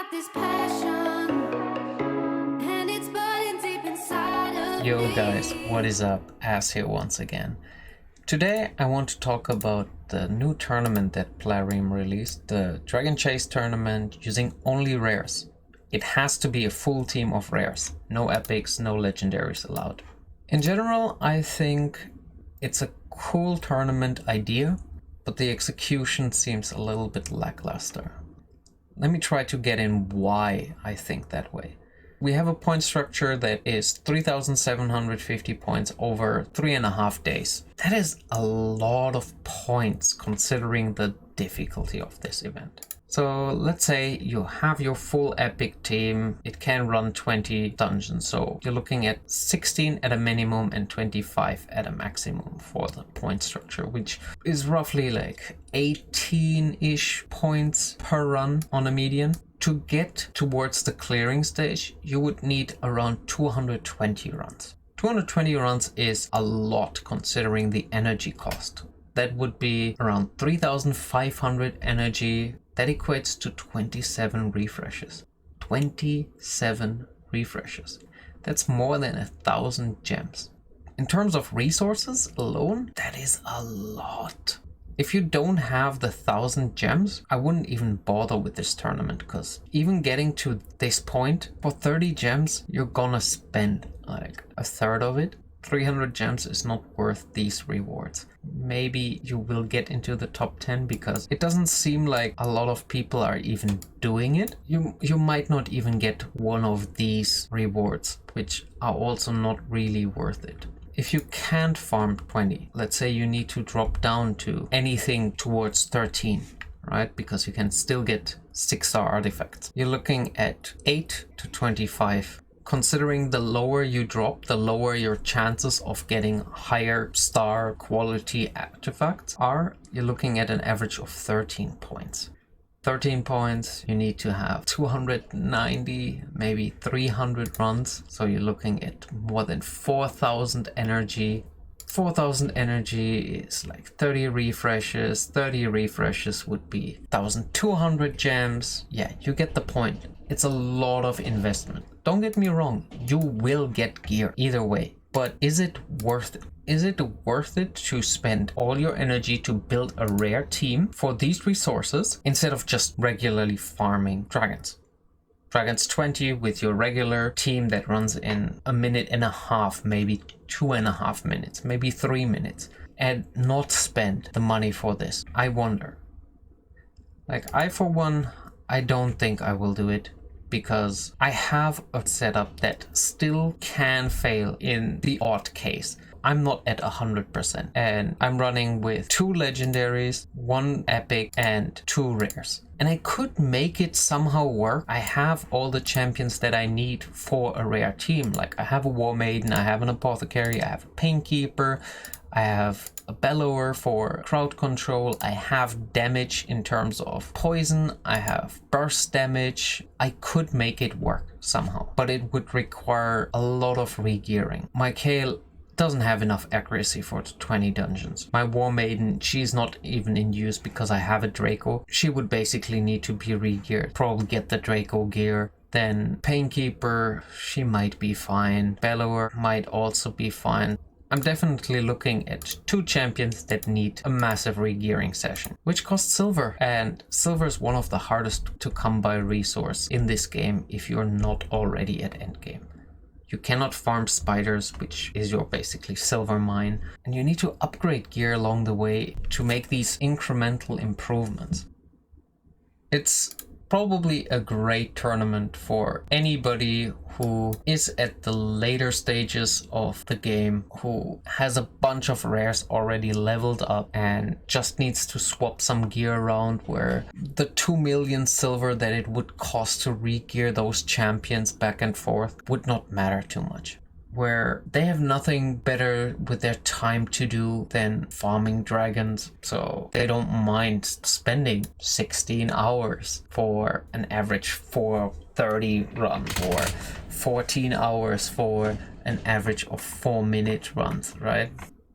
got this passion, and it's burning deep inside of Yo me. guys, what is up? Ass here once again. Today I want to talk about the new tournament that Plarium released, the Dragon Chase tournament using only rares. It has to be a full team of rares, no epics, no legendaries allowed. In general, I think it's a cool tournament idea, but the execution seems a little bit lackluster. Let me try to get in why I think that way. We have a point structure that is 3,750 points over 3.5 days. That is a lot of points considering the difficulty of this event. So let's say you have your full epic team. It can run 20 dungeons. So you're looking at 16 at a minimum and 25 at a maximum for the point structure, which is roughly like 18-ish points per run on a median. To get towards the clearing stage, you would need around 220 runs. 220 runs is a lot considering the energy cost. That would be around 3,500 energy. That equates to 27 refreshes. 27 refreshes. That's more than 1,000 gems. In terms of resources alone, that is a lot. If you don't have the 1,000 gems, I wouldn't even bother with this tournament, because even getting to this point, for 30 gems, you're gonna spend like a third of it. 300 gems is not worth these rewards. Maybe you will get into the top 10 because it doesn't seem like a lot of people are even doing it. You might not even get one of these rewards, which are also not really worth it. If you can't farm 20, let's say you need to drop down to anything towards 13, right? Because you can still get 6-star artifacts. You're looking at 8 to 25. Considering the lower you drop, the lower your chances of getting higher star quality artifacts are. You're looking at an average of 13 points. 13 points, you need to have 290, maybe 300 runs. So you're looking at more than 4,000 energy. 4,000 energy is like 30 refreshes. 30 refreshes would be 1,200 gems. Yeah, you get the point. It's a lot of investment. Don't get me wrong, you will get gear either way. But is it worth it? Is it worth it to spend all your energy to build a rare team for these resources instead of just regularly farming dragons? Dragons 20 with your regular team that runs in a minute and a half, maybe 2.5 minutes, maybe 3 minutes, and not spend the money for this. I wonder. Like, I for one, I don't think I will do it, because I have a setup that still can fail in the odd case. I'm not at 100%, and I'm running with 2 legendaries, 1 epic, and 2 rares. And I could make it somehow work. I have all the champions that I need for a rare team. Like, I have a War Maiden, I have an Apothecary, I have a Painkeeper, I have a Bellower for crowd control, I have damage in terms of poison, I have burst damage. I could make it work somehow, but it would require a lot of regearing. My Kale doesn't have enough accuracy for the 20 dungeons. My War Maiden, she's not even in use because I have a Draco. She would basically need to be regeared, probably get the Draco gear. Then Painkeeper, she might be fine. Bellower might also be fine. I'm definitely looking at 2 champions that need a massive regearing session, which costs silver. And silver is one of the hardest to come by resource in this game if you're not already at endgame. You cannot farm spiders, which is your basically silver mine. And you need to upgrade gear along the way to make these incremental improvements. It's probably a great tournament for anybody who is at the later stages of the game, who has a bunch of rares already leveled up and just needs to swap some gear around, where the 2 million silver that it would cost to re-gear those champions back and forth would not matter too much. Where they have nothing better with their time to do than farming dragons, so they don't mind spending 16 hours for an average 4:30 run, or 14 hours for an average of 4-minute runs, right?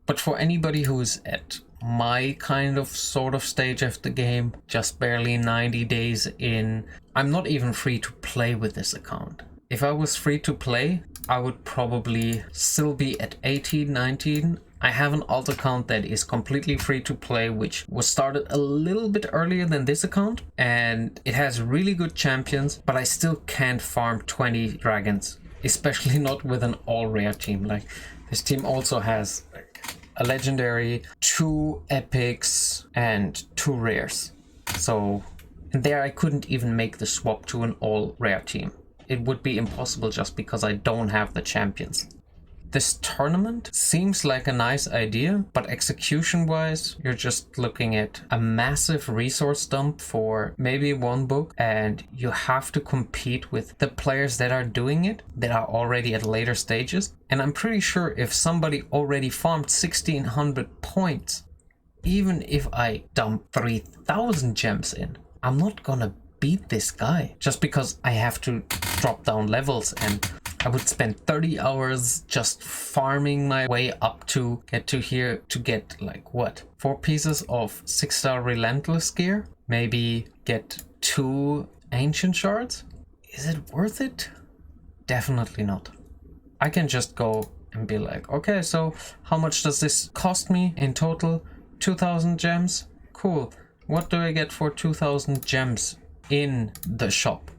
But for anybody who's at my kind of sort of stage of the game, just barely 90 days in. I'm not even free to play with this account. If I was free to play, I would probably still be at 18, 19. I have an alt account that is completely free to play, which was started a little bit earlier than this account, and it has really good champions, but I still can't farm 20 dragons, especially not with an all rare team. Like, this team also has like a legendary, 2 epics, and 2 rares. So there I couldn't even make the swap to an all rare team. It would be impossible just because I don't have the champions. This tournament seems like a nice idea, but execution-wise, you're just looking at a massive resource dump for maybe 1 book, and you have to compete with the players that are doing it, that are already at later stages. And I'm pretty sure if somebody already farmed 1600 points, even if I dump 3000 gems in, I'm not gonna beat this guy just because I have to drop down levels, and I would spend 30 hours just farming my way up to get to here to get like what, 4 pieces of 6-star relentless gear, maybe get 2 ancient shards. Is it worth it? Definitely not. I can just go and be like, okay, so how much does this cost me in total? 2000 gems. Cool. What do I get for 2000 gems in the shop?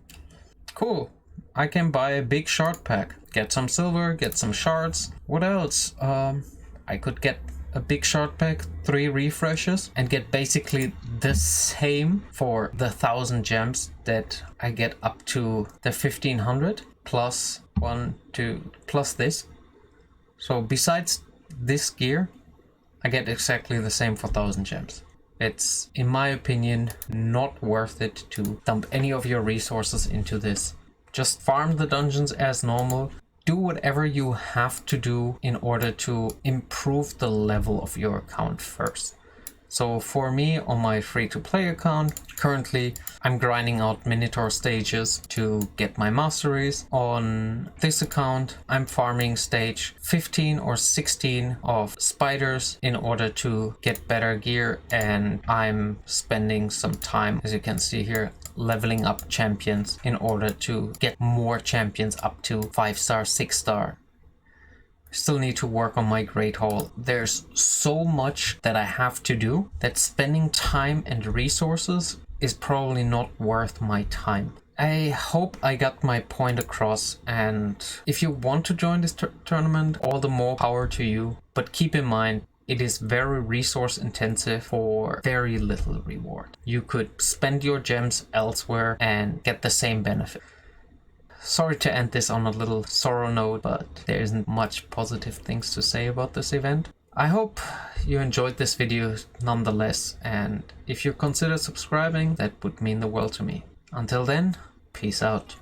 Cool. I can buy a big shard pack, get some silver, get some shards. What else? I could get a big shard pack, 3 refreshes, and get basically the same for the 1000 gems that I get up to the 1500 plus 1, 2, plus this. So besides this gear, I get exactly the same for 1000 gems. It's, in my opinion, not worth it to dump any of your resources into this. Just farm the dungeons as normal. Do whatever you have to do in order to improve the level of your account first. So for me, on my free-to-play account, currently I'm grinding out Minotaur stages to get my masteries. On this account, I'm farming stage 15 or 16 of spiders in order to get better gear, and I'm spending some time, as you can see here, leveling up champions in order to get more champions up to 5-star, 6-star. Still need to work on my Great Hall. There's so much that I have to do that spending time and resources is probably not worth my time. I hope I got my point across, and if you want to join this tournament, all the more power to you. But keep in mind, it is very resource intensive for very little reward. You could spend your gems elsewhere and get the same benefit. Sorry to end this on a little sorrow note, but there isn't much positive things to say about this event. I hope you enjoyed this video nonetheless, and if you consider subscribing, that would mean the world to me. Until then, peace out.